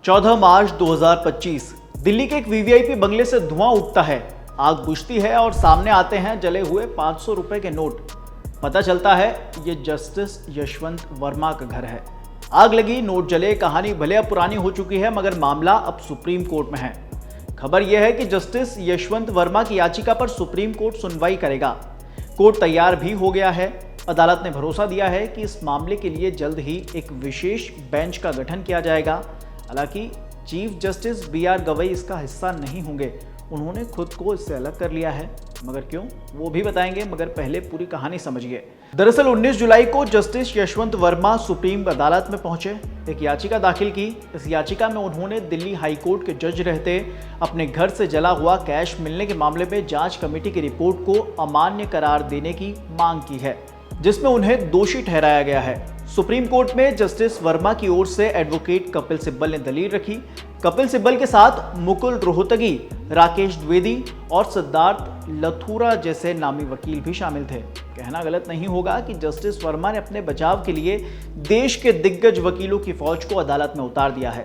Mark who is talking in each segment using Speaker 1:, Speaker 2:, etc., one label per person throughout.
Speaker 1: 14 मार्च 2025 दिल्ली के एक वीवीआईपी बंगले से धुआं उठता है। आग बुझती है और सामने आते हैं जले हुए 500 रुपए के नोट। पता चलता है ये जस्टिस यशवंत वर्मा का घर है। आग लगी, नोट जले। कहानी भले अब पुरानी हो चुकी है मगर मामला अब सुप्रीम कोर्ट में है। खबर यह है कि जस्टिस यशवंत वर्मा की याचिका पर सुप्रीम कोर्ट सुनवाई करेगा। कोर्ट तैयार भी हो गया है। अदालत ने भरोसा दिया है कि इस मामले के लिए जल्द ही एक विशेष बेंच का गठन किया जाएगा। हालांकि चीफ जस्टिस बी.आर. गवई इसका हिस्सा नहीं होंगे। उन्होंने खुद को इससे अलग कर लिया है, मगर क्यों वो भी बताएंगे। मगर पहले पूरी कहानी समझिए। दरअसल 19 जुलाई को जस्टिस यशवंत वर्मा सुप्रीम अदालत में पहुंचे, एक याचिका दाखिल की। इस याचिका में उन्होंने दिल्ली हाई कोर्ट के जज रहते अपने घर से जला हुआ कैश मिलने के मामले में जांच कमेटी की रिपोर्ट को अमान्य करार देने की मांग की है, जिसमें उन्हें दोषी ठहराया गया है। सुप्रीम कोर्ट में जस्टिस वर्मा की ओर से एडवोकेट कपिल सिब्बल ने दलील रखी। कपिल सिब्बल के साथ मुकुल रोहतगी, राकेश द्विवेदी और सिद्धार्थ लथूरा जैसे नामी वकील भी शामिल थे। कहना गलत नहीं होगा कि जस्टिस वर्मा ने अपने बचाव के लिए देश के दिग्गज वकीलों की फौज को अदालत में उतार दिया है।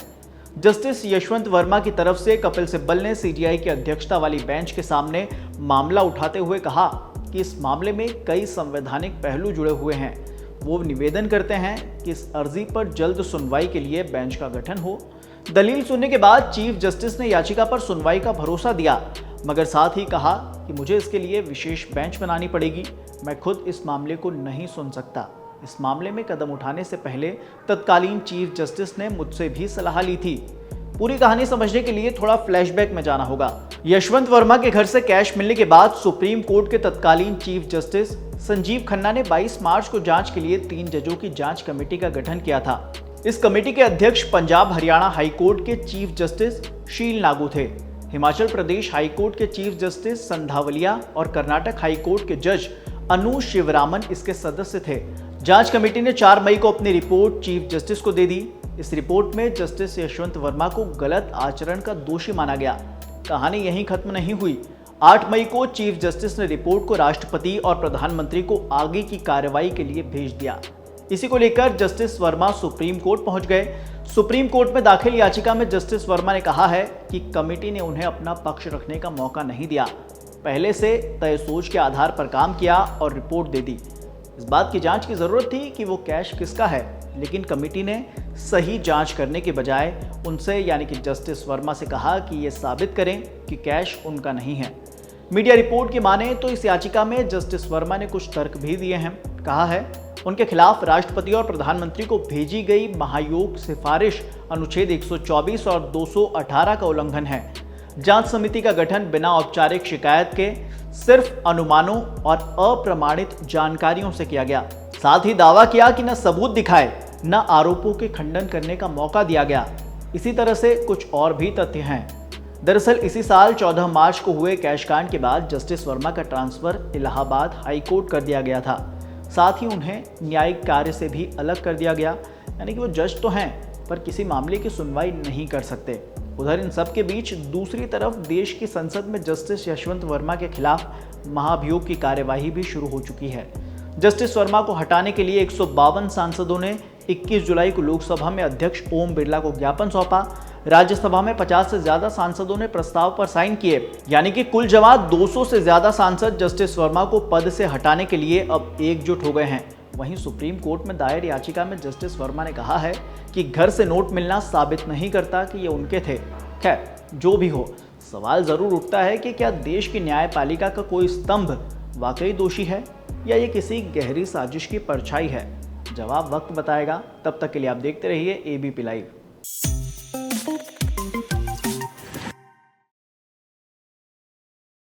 Speaker 1: जस्टिस यशवंत वर्मा की तरफ से कपिल सिब्बल ने सीजीआई की अध्यक्षता वाली बेंच के सामने मामला उठाते हुए कहा कि इस मामले में कई संवैधानिक पहलू जुड़े हुए हैं। वो निवेदन करते हैं कि इस अर्जी पर जल्द सुनवाई के लिए बेंच का गठन हो। दलील सुनने के बाद चीफ जस्टिस ने याचिका पर सुनवाई का भरोसा दिया, मगर साथ ही कहा कि मुझे इसके लिए विशेष बेंच बनानी पड़ेगी। मैं खुद इस मामले को नहीं सुन सकता। इस मामले में कदम उठाने से पहले तत्कालीन चीफ जस्टिस ने मुझसे भी सलाह ली थी। पूरी कहानी समझने के लिए थोड़ा फ्लैशबैक में जाना होगा। यशवंत वर्मा के घर से कैश मिलने के बाद सुप्रीम कोर्ट के तत्कालीन चीफ जस्टिस संजीव खन्ना ने 22 मार्च को जांच के लिए 3 जजों की जांच कमेटी का गठन किया था। इस कमेटी के अध्यक्ष पंजाब हरियाणा हाई कोर्ट के चीफ जस्टिस शील नागू थे। हिमाचल प्रदेश हाई कोर्ट के चीफ जस्टिस संधावलिया और कर्नाटक हाई कोर्ट के जज अनु शिवरामन इसके सदस्य थे। जांच कमेटी ने 4 मई को अपनी रिपोर्ट चीफ जस्टिस को दे दी। इस रिपोर्ट में जस्टिस यशवंत वर्मा को गलत आचरण का दोषी माना गया। कहानी यहीं खत्म नहीं हुई। 8 मई को चीफ जस्टिस ने रिपोर्ट को राष्ट्रपति और प्रधानमंत्री को आगे की कार्रवाई के लिए भेज दिया। इसी को लेकर जस्टिस वर्मा सुप्रीम कोर्ट पहुंच गए। सुप्रीम कोर्ट में दाखिल याचिका में जस्टिस वर्मा ने कहा है कि कमेटी ने उन्हें अपना पक्ष रखने का मौका नहीं दिया, पहले से तय सोच के आधार पर काम किया और रिपोर्ट दे दी। इस बात की जांच की जरूरत थी कि वो कैश किसका है, लेकिन कमेटी ने सही जांच करने के बजाय उनसे यानी कि जस्टिस वर्मा से कहा कि ये साबित करें कि कैश उनका नहीं है। मीडिया रिपोर्ट की माने तो इस याचिका में जस्टिस वर्मा ने कुछ तर्क भी दिए हैं। कहा है उनके खिलाफ राष्ट्रपति और प्रधानमंत्री को भेजी गई महायोग सिफारिश अनुच्छेद 124 और 218 का उल्लंघन है। जांच समिति का गठन बिना औपचारिक शिकायत के सिर्फ अनुमानों और अप्रमाणित जानकारियों से किया गया। साथ ही दावा किया कि न सबूत दिखाए न आरोपों के खंडन करने का मौका दिया गया। इसी तरह से कुछ और भी तथ्य हैं। दरअसल इसी साल 14 मार्च को हुए कैश कांड के बाद जस्टिस वर्मा का ट्रांसफर इलाहाबाद हाई कोर्ट कर दिया गया था। साथ ही उन्हें न्यायिक कार्य से भी अलग कर दिया गया, यानी कि वो जज तो हैं पर किसी मामले की सुनवाई नहीं कर सकते। उधर इन सब के बीच दूसरी तरफ देश की संसद में जस्टिस यशवंत वर्मा के खिलाफ महाभियोग की कार्यवाही भी शुरू हो चुकी है। जस्टिस वर्मा को हटाने के लिए 152 सांसदों ने 21 जुलाई को लोकसभा में अध्यक्ष ओम बिरला को ज्ञापन सौंपा। राज्यसभा में 50 से ज्यादा सांसदों ने प्रस्ताव पर साइन किए, यानी कि कुल जमा 200 से ज्यादा सांसद जस्टिस वर्मा को पद से हटाने के लिए अब एकजुट हो गए हैं। वहीं सुप्रीम कोर्ट में दायर याचिका में जस्टिस वर्मा ने कहा है कि घर से नोट मिलना साबित नहीं करता कि ये उनके थे। खैर, जो भी हो, सवाल जरूर उठता है कि क्या देश की न्यायपालिका का कोई स्तंभ वाकई दोषी है या ये किसी गहरी साजिश की परछाई है। जवाब वक्त बताएगा। तब तक के लिए आप देखते रहिए एबीपी लाइव।